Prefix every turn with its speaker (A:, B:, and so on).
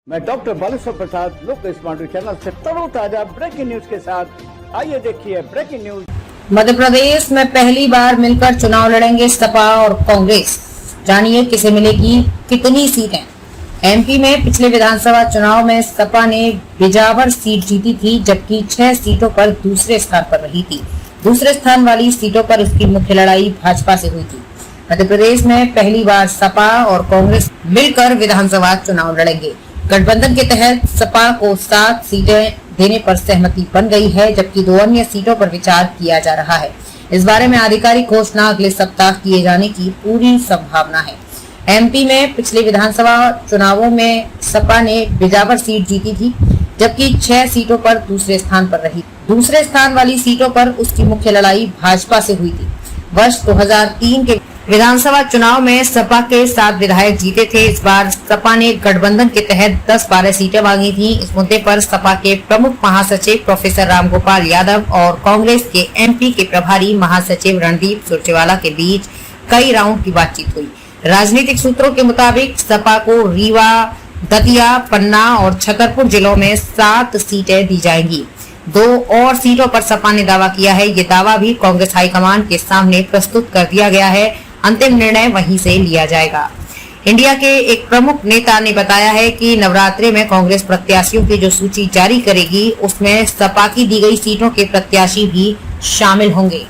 A: मैं डॉक्टर बालेश्वर प्रसाद लोक smart channel से ताजा ब्रेकिंग न्यूज के साथ आइए देखिए ब्रेकिंग न्यूज।
B: मध्य प्रदेश में पहली बार मिलकर चुनाव लड़ेंगे सपा और कांग्रेस। जानिए किसे मिलेगी कितनी सीटें। एमपी में पिछले विधानसभा चुनाव में सपा ने बिजावर सीट जीती थी, जबकि 6 सीटों पर दूसरे स्थान पर रही थी। दूसरे स्थान वाली सीटों पर उसकी मुख्य लड़ाई भाजपा से हुई थी। मध्य प्रदेश में पहली बार सपा और कांग्रेस मिलकर विधानसभा चुनाव लड़ेंगे। गठबंधन के तहत सपा को 7 सीटें देने पर सहमति बन गई है, जबकि 2 अन्य सीटों पर विचार किया जा रहा है। इस बारे में आधिकारिक घोषणा अगले सप्ताह किए जाने की पूरी संभावना है। एमपी में पिछले विधानसभा चुनावों में सपा ने बिजावर सीट जीती थी, जबकि 6 सीटों पर दूसरे स्थान पर रही। दूसरे स्थान वाली सीटों पर उसकी मुख्य लड़ाई भाजपा से हुई थी। वर्ष 2003 के विधानसभा चुनाव में सपा के 7 विधायक जीते थे। इस बार सपा ने गठबंधन के तहत 10-12 सीटें मांगी थी। इस मुद्दे पर सपा के प्रमुख महासचिव प्रोफेसर रामगोपाल यादव और कांग्रेस के एमपी के प्रभारी महासचिव रणदीप सुरजेवाला के बीच कई राउंड की बातचीत हुई। राजनीतिक सूत्रों के मुताबिक सपा को रीवा, दतिया, पन्ना और छतरपुर जिलों में 7 सीटें दी जाएंगी। 2 और सीटों पर सपा ने दावा किया है। ये दावा भी कांग्रेस हाईकमान के सामने प्रस्तुत कर दिया गया है। अंतिम निर्णय वहीं से लिया जाएगा। इंडिया के एक प्रमुख नेता ने बताया है कि नवरात्रि में कांग्रेस प्रत्याशियों की जो सूची जारी करेगी, उसमें सपा की दी गई सीटों के प्रत्याशी भी शामिल होंगे।